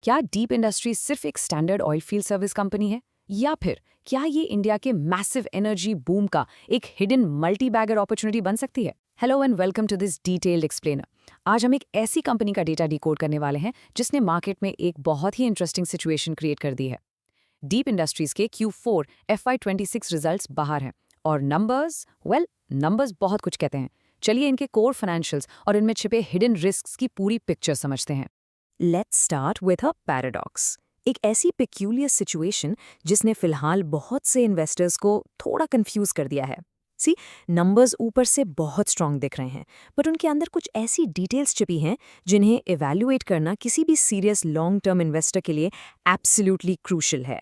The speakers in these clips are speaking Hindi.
क्या डीप इंडस्ट्रीज सिर्फ एक standard oil field service company है, या फिर क्या ये इंडिया के मैसिव एनर्जी बूम का एक हिडन मल्टी बैगर अपॉर्चुनिटी बन सकती है? Hello and welcome to this detailed explainer. आज हम एक ऐसी कंपनी का डेटा डिकोड करने वाले हैं जिसने मार्केट में एक बहुत ही इंटरेस्टिंग सिचुएशन क्रिएट कर दी है। डीप इंडस्ट्रीज के Q4 FY26 रिजल्ट्स बाहर हैं और नंबर्स बहुत कुछ कहते हैं। चलिए इनके कोर फाइनेंशियल्स और इनमें छिपे हिडन रिस्क्स की पूरी पिक्चर समझते हैं। Let's start with a paradox. एक ऐसी पेक्यूलियर सिचुएशन जिसने फिलहाल बहुत से इन्वेस्टर्स को थोड़ा कंफ्यूज कर दिया है। सी, नंबर्स ऊपर से बहुत स्ट्रांग दिख रहे हैं, बट उनके अंदर कुछ ऐसी डिटेल्स छिपी हैं जिन्हें इवैल्यूएट करना किसी भी सीरियस लॉन्ग टर्म इन्वेस्टर के लिए एब्सोल्युटली क्रूशल है।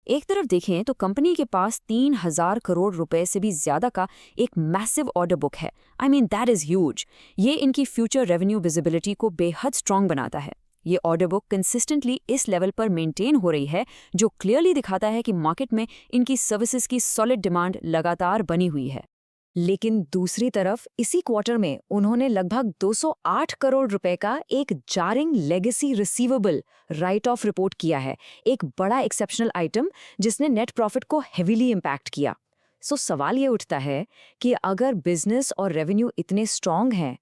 एक तरफ देखें तो कंपनी के पास 3,000 करोड़ रुपए से भी ज्यादा का एक मैसिव ऑर्डर बुक है। I mean that is huge. ये इनकी फ्यूचर रेवेन्यू विजिबिलिटी को बेहद स्ट्रांग बनाता है। ये ऑर्डर बुक कंसिस्टेंटली इस लेवल पर मेंटेन हो रही है, जो क्लियरली दिखाता है कि मार्केट में इनकी सर्विसेज की सॉलिड डिमांड लगातार बनी हुई है। लेकिन दूसरी तरफ इसी क्वार्टर में उन्होंने लगभग 208 करोड़ रुपए का एक jarring legacy receivable right of report किया है, एक बड़ा एक्सेप्शनल आइटम जिसने नेट प्रॉफिट को हेवीली इम्पैक्ट किया। सो सवाल ये उठता है कि अगर बिजनेस और रेवेन्यू इतने स्ट्रांग हैं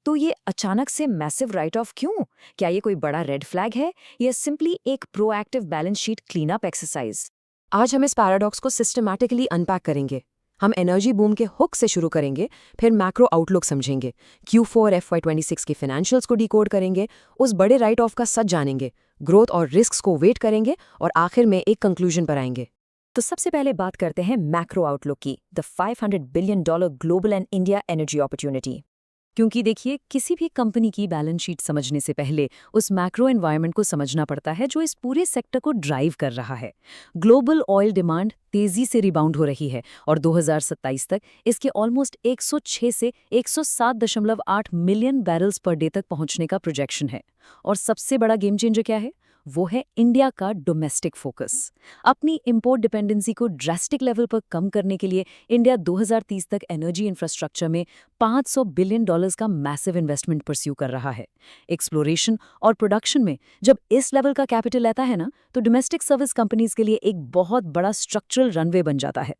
तो ये अचानक से मैसिव राइट ऑफ क्यों? क्या ये कोई बड़ा रेड फ्लैग है या सिंपली एक proactive balance sheet clean up exercise? आज हम इस पैराडॉक्स को सिस्टमैटिकली अनपैक करेंगे। हम एनर्जी बूम के हुक से शुरू करेंगे, फिर मैक्रो आउटलुक समझेंगे, Q4 FY26 के फाइनेंशियल्स को डिकोड करेंगे, उस बड़े राइट ऑफ का सच जानेंगे, ग्रोथ और रिस्क्स को वेट करेंगे और आखिर में एक कंक्लूजन पर आएंगे। तो सबसे पहले बात करते हैं मैक्रो आउटलुक की, the $500 billion global and India energy opportunity. क्योंकि देखिए, किसी भी कंपनी की बैलेंस शीट समझने से पहले उस मैक्रो एनवायरनमेंट को समझना पड़ता है जो इस पूरे सेक्टर को ड्राइव कर रहा है। ग्लोबल ऑयल डिमांड तेजी से रिबाउंड हो रही है और 2027 तक इसके ऑलमोस्ट 106 से 107.8 मिलियन बैरल्स पर डे तक पहुंचने का प्रोजेक्शन है। और सबसे बड़ा गेम चेंजर क्या है? वो है इंडिया का डोमेस्टिक फोकस। अपनी इंपोर्ट डिपेंडेंसी को ड्रास्टिक लेवल पर कम करने के लिए इंडिया 2030 तक एनर्जी इंफ्रास्ट्रक्चर में $500 बिलियन का मैसिव इन्वेस्टमेंट परस्यू कर रहा है। एक्सप्लोरेशन और प्रोडक्शन में जब इस लेवल का कैपिटल रहता है ना, तो डोमेस्टिक सर्विस कंपनीज के लिए एक बहुत बड़ा स्ट्रक्चरल रनवे बन जाता है।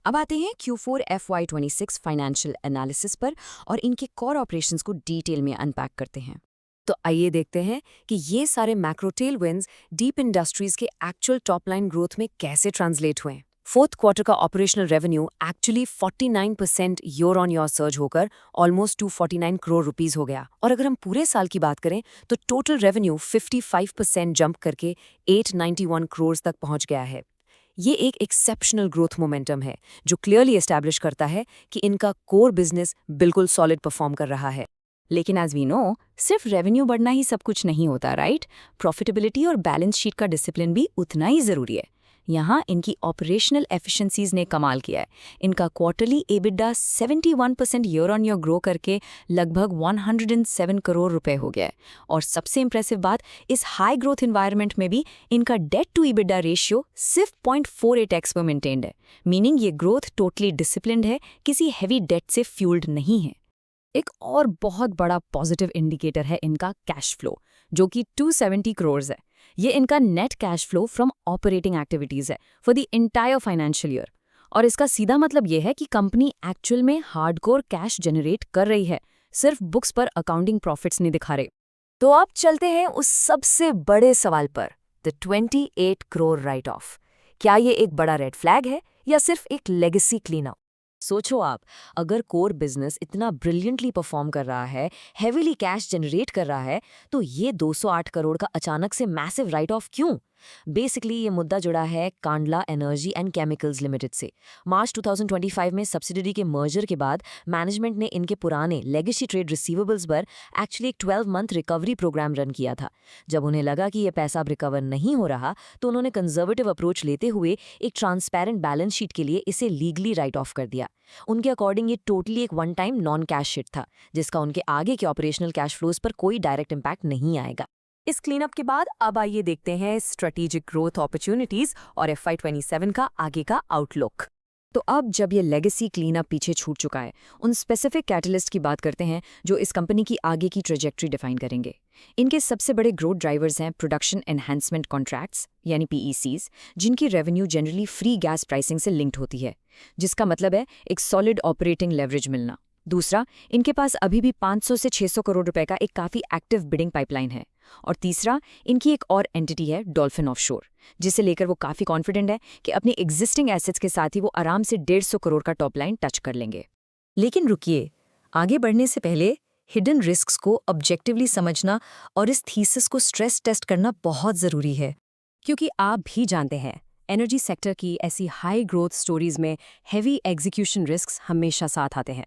अब आते हैं Q4 FY26 फाइनेंशियल एनालिसिस पर और इनके कोर ऑपरेशंस को डिटेल में अनपैक करते हैं। तो आइए देखते हैं कि ये सारे मैक्रो टेलविंड्स डीप इंडस्ट्रीज के एक्चुअल टॉप लाइन ग्रोथ में कैसे ट्रांसलेट हुए। फोर्थ क्वार्टर का operational revenue actually 49% year on year surge होकर ऑलमोस्ट 249 करोड़ रुपीस हो गया। और अगर हम पूरे साल की बात करें तो टोटल रेवेन्यू 55% जंप करके 891 करोड़ तक पहुंच गया है। ये एक एक्सेप्शनल ग्रोथ मोमेंटम है जो क्लियरली एस्टैब्लिश करता है कि इनका कोर बिजनेस बिल्कुल सॉलिड परफॉर्म कर रहा है। लेकिन एज वी नो, सिर्फ रेवेन्यू बढ़ना ही सब कुछ नहीं होता, राइट? प्रॉफिटेबिलिटी और बैलेंस शीट का डिसिप्लिन भी उतना ही जरूरी है। यहाँ इनकी ऑपरेशनल एफिशिएंसीज ने कमाल किया है। इनका quarterly EBITDA 71% year on year grow करके लगभग 107 करोड़ रुपए हो गया है। और सबसे इंप्रेसिव बात, इस हाई ग्रोथ एनवायरनमेंट में भी इनका डेट टू एबिडा रेशियो सिर्फ 0.48x पर मेंटेन्ड है। मीनिंग ये ग्रोथ टोटली डिसिप्लिन्ड है, किसी हैवी डेट से फ्यूल्ड नहीं है। एक और बहुत बड़ा पॉजिटिव इंडिकेटर है इनका कैश फ्लो, जो कि 270 करोड़ है। ये इनका net cash flow from operating activities है for the entire financial year. और इसका सीधा मतलब ये है कि कंपनी एक्चुअल में हार्डकोर कैश जनरेट कर रही है, सिर्फ बुक्स पर अकाउंटिंग प्रॉफिट्स नहीं दिखा रहे। तो अब चलते हैं उस सबसे बड़े सवाल पर, द 28 करोड़ राइट ऑफ। क्या ये एक बड़ा रेड फ्लैग है या सिर्फ एक लेगेसी क्लीन अप? सोचो आप, अगर कोर बिजनेस इतना ब्रिलियंटली परफॉर्म कर रहा है, हेवीली कैश जनरेट कर रहा है, तो ये 208 करोड़ का अचानक से मैसिव राइट ऑफ क्यों? बेसिकली ये मुद्दा जुड़ा है Kandla energy and chemicals limited से। मार्च 2025 में सब्सिडरी के मर्जर के बाद मैनेजमेंट ने इनके पुराने लेगेसी ट्रेड रिसीवेबल्स पर एक्चुअली एक 12 मंथ रिकवरी प्रोग्राम रन किया था। जब उन्हें लगा कि ये पैसा अब रिकवर नहीं हो रहा, तो उन्होंने कंजर्वेटिव अप्रोच लेते हुए एक ट्रांसपेरेंट बैलेंस शीट के लिए इसे लीगली राइट ऑफ कर दिया। उनके अकॉर्डिंग ये टोटली एक one time non cash shit था, जिसका उनके आगे के ऑपरेशनल कैश फ्लोज पर कोई डायरेक्ट इंपैक्ट नहीं आएगा। इस क्लीनअप के बाद अब आइए देखते हैं स्ट्रेटेजिक ग्रोथ अपॉर्चुनिटीज और FY27 का आगे का आउटलुक। तो अब जब ये लेगेसी क्लीनअप पीछे छूट चुका है, उन स्पेसिफिक कैटलिस्ट की बात करते हैं जो इस कंपनी की आगे की ट्रेजेक्ट्री डिफाइन करेंगे। इनके सबसे बड़े ग्रोथ ड्राइवर्स हैं प्रोडक्शन एनहांसमेंट कॉन्ट्रैक्ट्स यानी PECs, जिनकी revenue generally free gas pricing से लिंक्ड होती है, जिसका मतलब है एक सॉलिड ऑपरेटिंग लेवरेज मिलना। दूसरा, इनके पास अभी भी 500 से 600 करोड़ रुपए का एक काफ़ी एक्टिव बिडिंग पाइपलाइन है। और तीसरा, इनकी एक और एंटिटी है डॉल्फिन ऑफशोर, जिसे लेकर वो काफ़ी कॉन्फिडेंट है कि अपनी एग्जिस्टिंग एसेट्स के साथ ही वो आराम से 150 करोड़ का टॉप लाइन टच कर लेंगे। लेकिन रुकिए, आगे बढ़ने से पहले हिडन रिस्क्स को ऑब्जेक्टिवली समझना और इस थीसिस को स्ट्रेस टेस्ट करना बहुत ज़रूरी है। क्योंकि आप भी जानते हैं, एनर्जी सेक्टर की ऐसी हाई ग्रोथ स्टोरीज में हेवी एग्जीक्यूशन रिस्क्स हमेशा साथ आते हैं।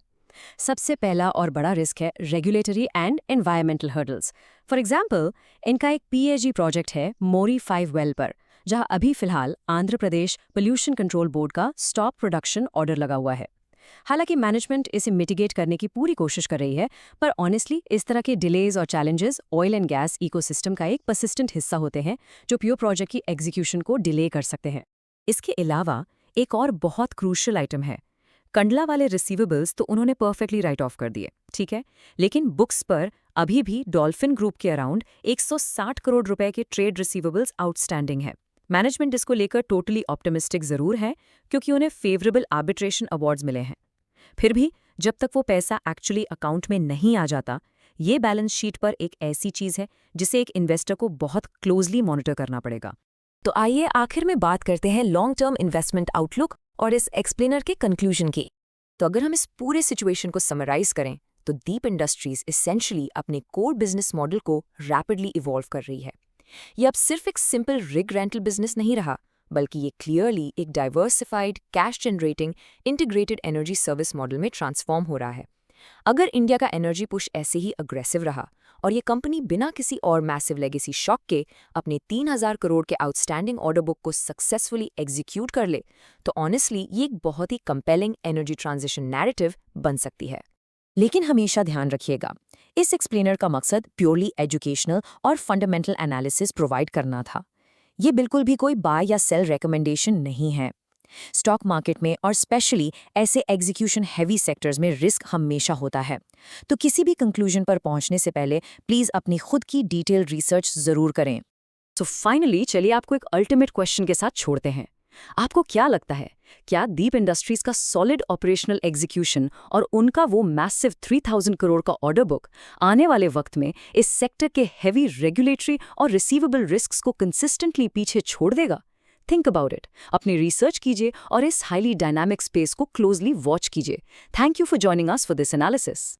सबसे पहला और बड़ा रिस्क है regulatory and environmental hurdles. For example, इनका एक PAG प्रोजेक्ट है मोरी 5 वेल पर, जहां अभी फिलहाल Andhra Pradesh pollution control board का स्टॉप प्रोडक्शन ऑर्डर लगा हुआ है। हालांकि मैनेजमेंट इसे मिटिगेट करने की पूरी कोशिश कर रही है, पर ऑनेस्टली इस तरह के डिलेज और challenges oil and gas ecosystem का एक परसिस्टेंट हिस्सा होते हैं, जो प्योर प्रोजेक्ट की एग्जीक्यूशन को डिले कर सकते हैं। इसके अलावा एक और बहुत क्रूशियल आइटम है, कंडला वाले रिसीवेबल्स तो उन्होंने परफेक्टली राइट ऑफ कर दिए, ठीक है, लेकिन बुक्स पर अभी भी डॉल्फिन ग्रुप के अराउंड 160 करोड़ रुपए के ट्रेड रिसीवेबल्स आउटस्टैंडिंग है। मैनेजमेंट इसको लेकर टोटली ऑप्टिमिस्टिक जरूर है, क्योंकि उन्हें फेवरेबल आर्बिट्रेशन अवार्ड्स मिले हैं। फिर भी जब तक वो पैसा एक्चुअली अकाउंट में नहीं आ जाता, ये बैलेंस शीट पर एक ऐसी चीज है जिसे एक इन्वेस्टर को बहुत क्लोजली मॉनिटर करना पड़ेगा। तो आइए आखिर में बात करते हैं लॉन्ग टर्म इन्वेस्टमेंट आउटलुक और इस एक्सप्लेनर के कंक्लूजन की। तो अगर हम इस पूरे सिचुएशन को समराइज करें, तो दीप इंडस्ट्रीज एसेंशियली अपने कोर बिजनेस मॉडल को रैपिडली इवॉल्व कर रही है। ये अब सिर्फ एक सिंपल रिग रेंटल बिजनेस नहीं रहा, बल्कि ये क्लियरली एक diversified cash generating integrated energy service model में ट्रांसफॉर्म हो रहा है। अगर इंडिया का एनर्जी पुश ऐसे ही अग्रेसिव रहा और ये कंपनी बिना किसी और मैसिव लेगेसी शॉक के अपने 3000 करोड़ के आउटस्टैंडिंग ऑर्डर बुक को सक्सेसफुली एग्जीक्यूट कर ले, तो ऑनेस्टली ये एक बहुत ही कंपेलिंग एनर्जी ट्रांजिशन नैरेटिव बन सकती है। लेकिन हमेशा ध्यान रखिएगा, इस एक्सप्लेनर का मकसद प्योरली एजुकेशनल और फंडामेंटल एनालिसिस प्रोवाइड करना था। ये बिल्कुल भी कोई बाय या सेल रिकमेंडेशन नहीं है। स्टॉक मार्केट में और स्पेशली ऐसे एग्जीक्यूशन हैवी सेक्टर्स में रिस्क हमेशा होता है, तो किसी भी कंक्लूजन पर पहुंचने से पहले प्लीज अपनी खुद की डिटेल रिसर्च जरूर करें। तो फाइनली चलिए आपको एक अल्टीमेट क्वेश्चन के साथ छोड़ते हैं। आपको क्या लगता है, क्या दीप इंडस्ट्रीज का सॉलिड ऑपरेशनल एग्जीक्यूशन और उनका वो मैसिव 3000 करोड़ का ऑर्डर बुक आने वाले वक्त में इस सेक्टर के हेवी रेगुलेटरी और रिसीवेबल रिस्क्स को कंसिस्टेंटली पीछे छोड़ देगा? थिंक अबाउट इट, अपनी रिसर्च कीजिए और इस हाईली डायनामिक स्पेस को क्लोजली वॉच कीजिए। Thank you for joining us for this analysis.